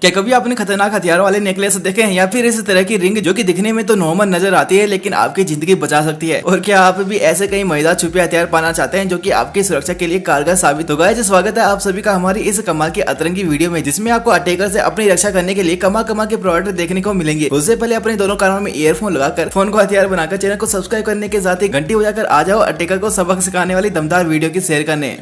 क्या कभी आपने खतरनाक हथियारों वाले नेकलेस देखे हैं या फिर इस तरह की रिंग जो कि दिखने में तो नॉर्मल नजर आती है लेकिन आपकी जिंदगी बचा सकती है? और क्या आप भी ऐसे कई मजेदार छुपे हथियार पाना चाहते हैं जो कि आपकी सुरक्षा के लिए कारगर साबित होगा? स्वागत है आप सभी का हमारी इस कमाल की अतरंगी वीडियो में, जिसमें आपको अटैकर से अपनी रक्षा करने के लिए कमा के प्रोडक्ट देखने को मिलेंगे। उससे पहले अपने दोनों कानों में ईयरफोन लगाकर फोन को हथियार बनाकर चैनल को सब्सक्राइब करने के साथ ही घंटी बजाकर आ जाओ अटैकर को सबक सिखाने वाली दमदार वीडियो की शेयर करने।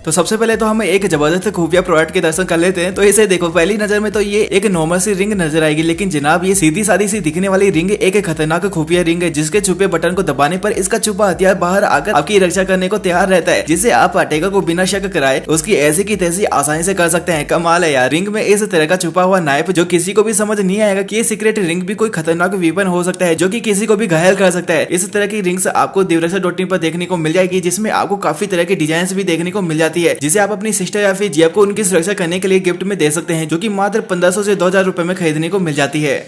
तो सबसे पहले तो हम एक जबरदस्त खुफिया प्रोडक्ट के दर्शन कर लेते हैं। तो इसे देखो, पहली नजर में तो ये एक नॉर्मल सी रिंग नजर आएगी, लेकिन जनाब ये सीधी सादी सी दिखने वाली रिंग एक खतरनाक खुफिया रिंग है, जिसके छुपे बटन को दबाने पर इसका छुपा हथियार बाहर आकर आपकी रक्षा करने को तैयार रहता है, जिसे आप अटैकर को बिना शक कराए उसकी ऐसी की तैसी आसानी से कर सकते हैं। कमाल है यार, रिंग में इस तरह का छुपा हुआ नाइफ जो किसी को भी समझ नहीं आएगा कि ये सीक्रेट रिंग भी कोई खतरनाक वेपन हो सकता है जो कि किसी को भी घायल कर सकता है। इस तरह की रिंग्स आपको divrasa.in पर देखने को मिल जाएगी, जिसमें आपको काफी तरह की डिजाइन भी देखने को मिल जाती है, जिसे आप अपनी सिस्टर या फिर जिया को उनकी सुरक्षा करने के लिए गिफ्ट में दे सकते हैं, जो कि मात्र 1500 से 2000 रुपए में खरीदने को मिल जाती है।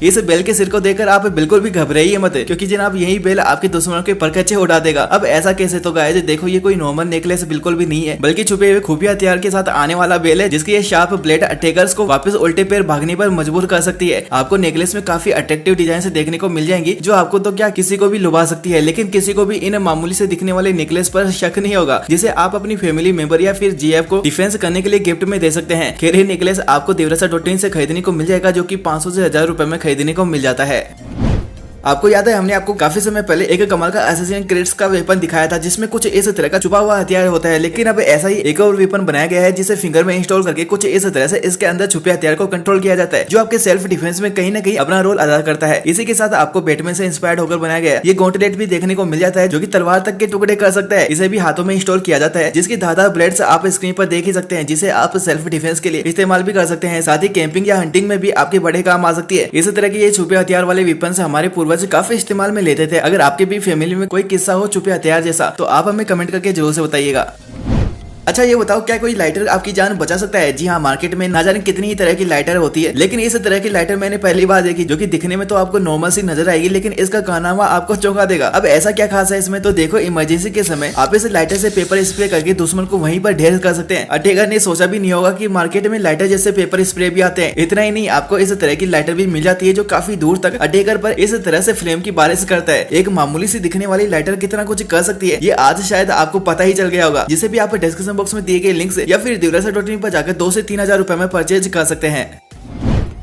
इस बेल के सिर को देखकर आप बिल्कुल भी घबराइए मत, क्योंकि जनाब यही बेल आपके दुश्मनों के परखच्चे उड़ा देगा। अब ऐसा कैसे? तो गाइस देखो, ये कोई नॉर्मल नेकलेस बिल्कुल भी नहीं है, बल्कि छुपे हुए खुफिया हथियार के साथ आने वाला बेल है, जिसकी ये शार्प ब्लेड अटैकर्स को वापस उल्टे पैर भागने पर मजबूर कर सकती है। आपको नेकलेस में काफी अट्रैक्टिव डिजाइन से देखने को मिल जाएंगी, जो आपको तो क्या किसी को भी लुभा सकती है, लेकिन किसी को भी इन मामूली से दिखने वाले नेकलेस पर शक नहीं होगा, जिसे आप अपनी फैमिली मेंबर या फिर जीएफ को डिफेंस करने के लिए गिफ्ट में दे सकते हैं। खैर ये नेकलेस आपको divrasa.in से खरीदने को मिल जाएगा, जो कि 500 से 1000 रुपए में खरीदने को मिल जाता है। आपको याद है, हमने आपको काफी समय पहले एक कमाल का असैसिन क्रेड्स का वेपन दिखाया था, जिसमें कुछ इस तरह का छुपा हुआ हथियार होता है, लेकिन अब ऐसा ही एक और वेपन बनाया गया है, जिसे फिंगर में इंस्टॉल करके कुछ इस तरह से इसके अंदर छुपे हथियार को कंट्रोल किया जाता है, जो आपके सेल्फ डिफेंस में कहीं ना कहीं अपना रोल अदा करता है। इसी के साथ आपको बैटमैन से इंस्पायर्ड होकर बनाया गया ये गॉन्टलेट भी देखने को मिल जाता है, जो कि तलवार तक के टुकड़े कर सकता है। इसे भी हाथों में इंस्टॉल किया जाता है, जिसकी धारदार ब्लेड्स आप स्क्रीन पर देख ही सकते हैं, जिसे आप सेल्फ डिफेंस के लिए इस्तेमाल भी कर सकते हैं। साथ ही कैंपिंग या हंटिंग में भी आपके बड़े काम आ सकती है। इस तरह के ये छुपे हथियार वाले वेपन हमारे पूर्वज काफी इस्तेमाल में लेते थे। अगर आपके भी फैमिली में कोई किस्सा हो छुपे हथियार जैसा, तो आप हमें कमेंट करके जरूर से बताइएगा। अच्छा ये बताओ, क्या कोई लाइटर आपकी जान बचा सकता है? जी हाँ, मार्केट में ना जाने कितनी ही तरह की लाइटर होती है, लेकिन इस तरह की लाइटर मैंने पहली बार देखी, जो कि दिखने में तो आपको नॉर्मल सी नजर आएगी, लेकिन इसका कारनामा आपको चौंका देगा। अब ऐसा क्या खास है इसमें? तो देखो, इमरजेंसी के समय आप इस लाइटर से पेपर स्प्रे करके दुश्मन को वहीं पर ढेर कर सकते हैं। अटैकर ने सोचा भी नहीं होगा कि मार्केट में लाइटर जैसे पेपर स्प्रे भी आते हैं। इतना ही नहीं, आपको इस तरह की लाइटर भी मिल जाती है, जो काफी दूर तक अटैकर पर इस तरह से फ्लेम की बारिश करता है। एक मामूली सी दिखने वाली लाइटर कितना कुछ कर सकती है, ये आज शायद आपको पता ही चल गया होगा, जिसे भी आप डिस्क्रिप्शन बॉक्स में दिए गए लिंक या फिर divrasa.in पर जाकर 2 से 3000 रुपए में परचेज कर सकते हैं।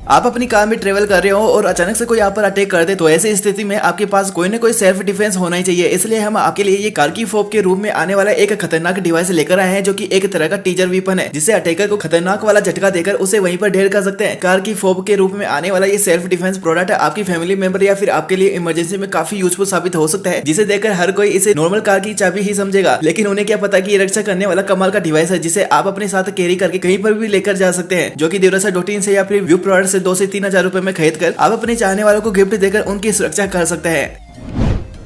आप अपनी कार में ट्रेवल कर रहे हो और अचानक से कोई आप पर अटैक कर दे, तो ऐसी स्थिति में आपके पास कोई न कोई सेल्फ डिफेंस होना ही चाहिए। इसलिए हम आपके लिए ये कार की फोब के रूप में आने वाला एक खतरनाक डिवाइस लेकर आए हैं, जो कि एक तरह का टीजर वेपन है, जिसे अटैकर को खतरनाक वाला झटका देकर उसे वहीं पर ढेर कर सकते हैं। कार की फोब के रूप में आने वाला ये सेल्फ डिफेंस प्रोडक्ट आपकी फैमिली मेंबर या फिर आपके लिए इमरजेंसी में काफी यूजफुल साबित हो सकता है, जिसे देखकर हर कोई इसे नॉर्मल कार की चाबी ही समझेगा, लेकिन उन्हें क्या पता कि ये रक्षा करने वाला कमाल का डिवाइस है, जिसे आप अपने साथ कैरी करके कहीं पर भी लेकर जा सकते हैं, जो कि divrasa.in से या फिर व्यू प्रोडक्ट से 2 से 3000 रुपए में खरीद कर आप अपने चाहने वालों को गिफ्ट देकर उनकी सुरक्षा कर सकते हैं।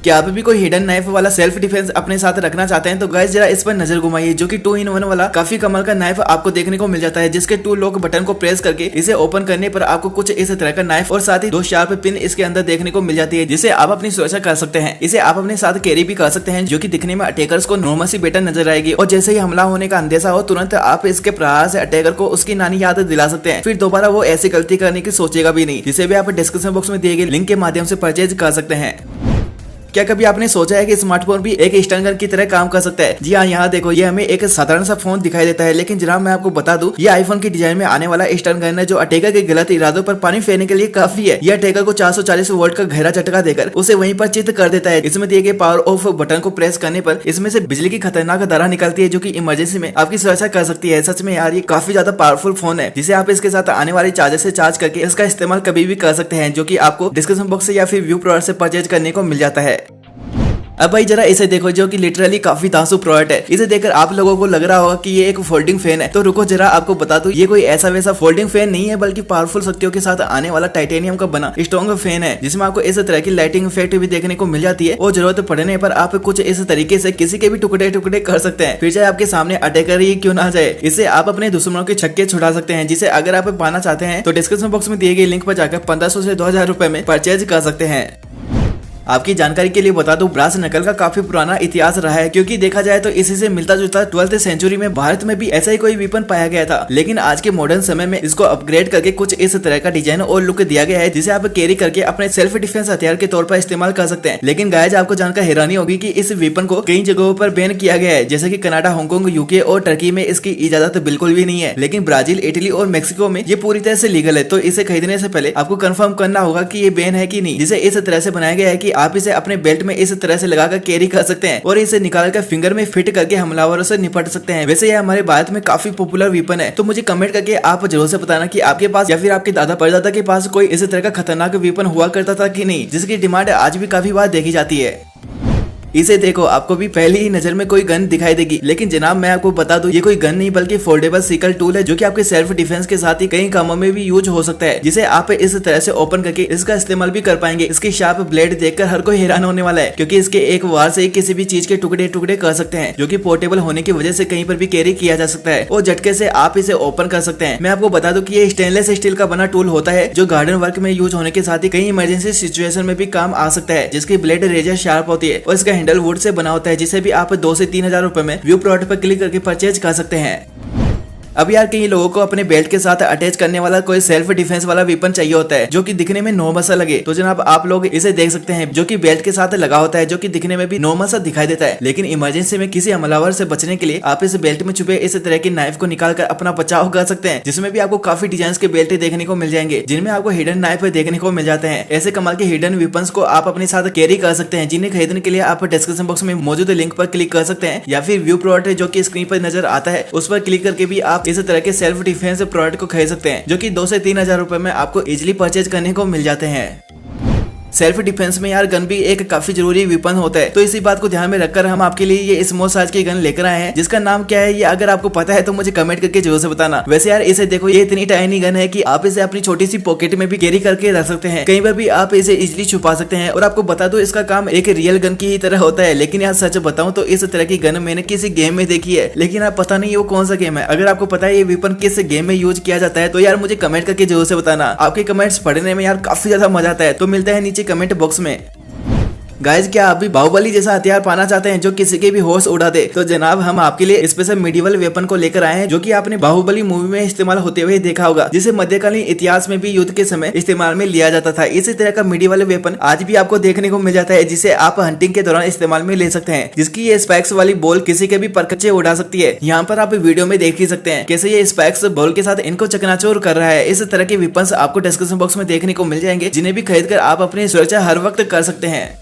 क्या आप भी कोई हिडन नाइफ वाला सेल्फ डिफेंस अपने साथ रखना चाहते हैं? तो गाइस जरा इस पर नजर घुमाइए, जो कि 2-in-1 वाला काफी कमाल का नाइफ आपको देखने को मिल जाता है, जिसके 2 लॉक बटन को प्रेस करके इसे ओपन करने पर आपको कुछ इस तरह का नाइफ और साथ ही 2 शार्प पिन इसके अंदर देखने को मिल जाती है, जिसे आप अपनी सुरक्षा कर सकते हैं। इसे आप अपने साथ कैरी भी कर सकते हैं, जो कि दिखने में अटैकर्स को नॉर्मल सी बेटर नजर आएगी, और जैसे ही हमला होने का अंदेशा हो, तुरंत आप इसके प्रहार से अटैकर को उसकी नानी याद दिला सकते हैं। फिर दोबारा वो ऐसी गलती करने की सोचेगा भी नहीं, जिसे भी आप डिस्क्रिप्शन बॉक्स में दिए गए लिंक के माध्यम से परचेज कर सकते हैं। क्या कभी आपने सोचा है कि स्मार्टफोन भी एक स्टन गन की तरह काम कर सकता है? जी हाँ, यहाँ देखो, ये हमें एक साधारण सा फोन दिखाई देता है, लेकिन जनाब मैं आपको बता दूं, ये आईफोन की डिजाइन में आने वाला स्टन गन है, जो अटैकर के गलत इरादों पर पानी फेरने के लिए काफी है। यह अटैकर को 440 वोल्ट का गहरा झटका देकर उसे वहीं पर चित कर देता है। इसमें दिए गए पावर ऑफ बटन को प्रेस करने पर इसमें से बिजली की खतरनाक धारा निकलती है, जो कि इमरजेंसी में आपकी सुरक्षा कर सकती है। सच में यार, ये काफी ज्यादा पावरफुल फोन है, जिसे आप इसके साथ आने वाले चार्जर से चार्ज करके इसका इस्तेमाल कभी भी कर सकते हैं, जो कि आपको डिस्क्रिप्शन बॉक्स से या फिर व्यू प्रोडक्ट से परचेज करने को मिल जाता है। अब भाई जरा इसे देखो, जो कि लिटरली काफी तासु प्रोडक्ट है। इसे देखकर आप लोगों को लग रहा होगा कि ये एक फोल्डिंग फैन है, तो रुको जरा आपको बता दूं, ये कोई ऐसा वैसा फोल्डिंग फैन नहीं है, बल्कि पावरफुल शक्तियों के साथ आने वाला टाइटेनियम का बना स्ट्रॉन्ग फैन है, जिसमें आपको इस तरह की लाइटिंग इफेक्ट भी देखने को मिल जाती है, और जरूरत पड़ने पर आप कुछ इस तरीके से किसी के भी टुकड़े टुकड़े कर सकते हैं, फिर चाहे आपके सामने अटैकर ही क्यों ना जाए। इससे आप अपने दुश्मनों के छक्के छुड़ा सकते हैं, जिसे अगर आप पाना चाहते हैं तो डिस्क्रिप्शन बॉक्स में दिए गए लिंक पर जाकर 1500 से 2000 रुपए में परचेज कर सकते हैं। आपकी जानकारी के लिए बता दूं, ब्रास नकल का काफी पुराना इतिहास रहा है, क्योंकि देखा जाए तो इसी से मिलता जुलता 12th सेंचुरी में भारत में भी ऐसा ही कोई वेपन पाया गया था। लेकिन आज के मॉडर्न समय में इसको अपग्रेड करके कुछ इस तरह का डिजाइन और लुक दिया गया है, जिसे आप कैरी करके अपने सेल्फ डिफेंस हथियार के तौर पर इस्तेमाल कर सकते हैं। लेकिन गाइस, आपको जानकर हैरानी होगी कि इस वेपन को कई जगहों पर बैन किया गया है, जैसे कि कनाडा, हांगकांग, यूके और टर्की में इसकी इजाजत बिल्कुल भी नहीं है। लेकिन ब्राजील, इटली और मेक्सिको में ये पूरी तरह से लीगल है। तो इसे खरीदने से पहले आपको कंफर्म करना होगा कि ये बैन है कि नहीं, जिसे इस तरह से बनाया गया है कि आप इसे अपने बेल्ट में इस तरह से लगाकर कैरी कर सकते हैं और इसे निकालकर फिंगर में फिट करके हमलावरों से निपट सकते हैं। वैसे यह हमारे भारत में काफी पॉपुलर वेपन है। तो मुझे कमेंट करके आप जरूर से बताना कि आपके पास या फिर आपके दादा परदादा के पास कोई इस तरह का खतरनाक वेपन हुआ करता था कि नहीं, जिसकी डिमांड आज भी काफी बार देखी जाती है। इसे देखो, आपको भी पहली ही नजर में कोई गन दिखाई देगी, लेकिन जनाब मैं आपको बता दूं, ये कोई गन नहीं बल्कि फोल्डेबल सिकल टूल है, जो कि आपके सेल्फ डिफेंस के साथ ही कई कामों में भी यूज हो सकता है, जिसे आप इस तरह से ओपन करके इसका इस्तेमाल भी कर पाएंगे। इसकी शार्प ब्लेड देखकर हर कोई हैरान होने वाला है, क्योंकि इसके एक वार से किसी भी चीज के टुकड़े टुकड़े कर सकते हैं, जो कि पोर्टेबल होने की वजह से कहीं पर भी कैरी किया जा सकता है और झटके से आप इसे ओपन कर सकते हैं। मैं आपको बता दूं कि ये स्टेनलेस स्टील का बना टूल होता है, जो गार्डन वर्क में यूज होने के साथ ही कई इमरजेंसी सिचुएशन में भी काम आ सकता है, जिसकी ब्लेड रेजर शार्प होती है और इसका हैंडल वुड से बना होता है, जिसे भी आप 2 से 3 हजार रुपए में व्यू प्रोडक्ट पर क्लिक करके परचेज कर सकते हैं। अब यार, कई लोगों को अपने बेल्ट के साथ अटैच करने वाला कोई सेल्फ डिफेंस वाला वेपन चाहिए होता है, जो कि दिखने में नॉर्मल सा लगे। तो जनाब आप लोग इसे देख सकते हैं, जो कि बेल्ट के साथ लगा होता है, जो कि दिखने में भी नॉर्मल सा दिखाई देता है। लेकिन इमरजेंसी में किसी हमलावर से बचने के लिए आप इस बेल्ट में छुपे इस तरह की नाइफ को निकाल कर अपना बचाव कर सकते हैं, जिसमें भी आपको काफी डिजाइन के बेल्ट देखने को मिल जाएंगे, जिनमें आपको हिडन नाइफ देखने को मिल जाते हैं। ऐसे कमाल के हिडन वेपन्स को आप अपने साथ कैरी कर सकते हैं, जिन्हें खरीदने के लिए आप डिस्क्रिप्शन बॉक्स में मौजूद लिंक पर क्लिक कर सकते हैं, या फिर व्यू प्रोडक्ट जो कि स्क्रीन पर नजर आता है उस पर क्लिक करके भी आप इस तरह के सेल्फ डिफेंस प्रोडक्ट को खरीद सकते हैं, जो कि 2 से 3 हजार रुपए में आपको इजिली परचेज करने को मिल जाते हैं। सेल्फ डिफेंस में यार गन भी एक काफी जरूरी वेपन होता है, तो इसी बात को ध्यान में रखकर हम आपके लिए ये स्मॉल साइज की गन लेकर आए हैं, जिसका नाम क्या है ये अगर आपको पता है तो मुझे कमेंट करके जरूर से बताना। वैसे यार इसे देखो, ये इतनी टाइनी गन है कि आप इसे अपनी छोटी सी पॉकेट में भी कैरी करके रख सकते हैं, कहीं पर भी आप इसे इजिली छुपा सकते हैं। और आपको बता दो, इसका काम एक रियल गन की ही तरह होता है। लेकिन यार सच बताऊं तो इस तरह की गन मैंने किसी गेम में देखी है, लेकिन आप पता नहीं वो कौन सा गेम है। अगर आपको पता है ये वेपन किस गेम में यूज किया जाता है तो यार मुझे कमेंट करके जरूर से बताना। आपके कमेंट्स पढ़ने में यार काफी ज्यादा मजा आता है। तो मिलता है नीचे कमेंट बॉक्स में। गाइज, क्या आप भी बाहुबली जैसा हथियार पाना चाहते हैं जो किसी के भी होश उड़ा दे? तो जनाब हम आपके लिए स्पेशल मिडिवल वेपन को लेकर आए हैं, जो कि आपने बाहुबली मूवी में इस्तेमाल होते हुए देखा होगा, जिसे मध्यकालीन इतिहास में भी युद्ध के समय इस्तेमाल में लिया जाता था। इसी तरह का मिडिवल वेपन आज भी आपको देखने को मिल जाता है, जिसे आप हंटिंग के दौरान इस्तेमाल में ले सकते हैं, जिसकी ये स्पाइक्स वाली बॉल किसी के भी परकच्चे उड़ा सकती है। यहाँ पर आप वीडियो में देख ही सकते हैं कैसे ये स्पाइक्स बॉल के साथ इनको चकनाचूर कर रहा है। इस तरह के वेपन्स आपको डिस्क्रिप्शन बॉक्स में देखने को मिल जाएंगे, जिन्हें भी खरीद कर आप अपनी सुरक्षा हर वक्त कर सकते हैं।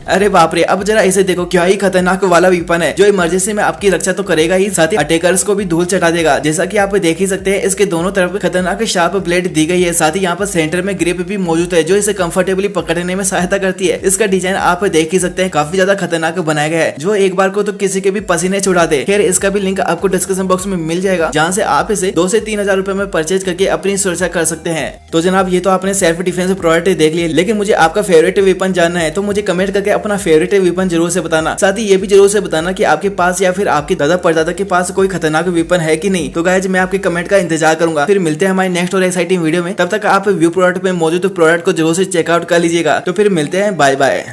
अरे बाप रे, अब जरा इसे देखो, क्या ही खतरनाक वाला वेपन है, जो इमरजेंसी में आपकी रक्षा तो करेगा ही, साथ ही अटैकर्स को भी धूल चटा देगा। जैसा कि आप देख ही सकते हैं, इसके दोनों तरफ खतरनाक शार्प ब्लेड दी गई है, साथ ही यहाँ पर सेंटर में ग्रिप भी मौजूद है, जो इसे कंफर्टेबली पकड़ने में सहायता करती है। इसका डिजाइन आप देख ही सकते हैं, काफी ज्यादा खतरनाक बनाया गया है, जो एक बार को तो किसी के भी पसीने छुड़ा दे। खैर, इसका भी लिंक आपको डिस्क्रिप्शन बॉक्स में मिल जाएगा, जहाँ से आप इसे 2 से 3 हजार रुपए में परचेज करके अपनी सुरक्षा कर सकते हैं। तो जनाब, ये तो आपने सेल्फ डिफेंस प्रोडक्ट देख लिए, लेकिन मुझे आपका फेवरेट वेपन जानना है, तो मुझे कमेंट करके अपना फेवरेट वेपन जरूर से बताना। साथ ही ये भी जरूर से बताना कि आपके पास या फिर आपके दादा परदादा के पास कोई खतरनाक वेपन है कि नहीं। तो गाइस, मैं आपके कमेंट का इंतजार करूंगा। फिर मिलते हैं हमारे नेक्स्ट और एक्साइटिंग वीडियो में। तब तक आप व्यू प्रोडक्ट में मौजूद प्रोडक्ट को जरूर से चेकआउट कर लीजिएगा। तो फिर मिलते हैं, बाय बाय।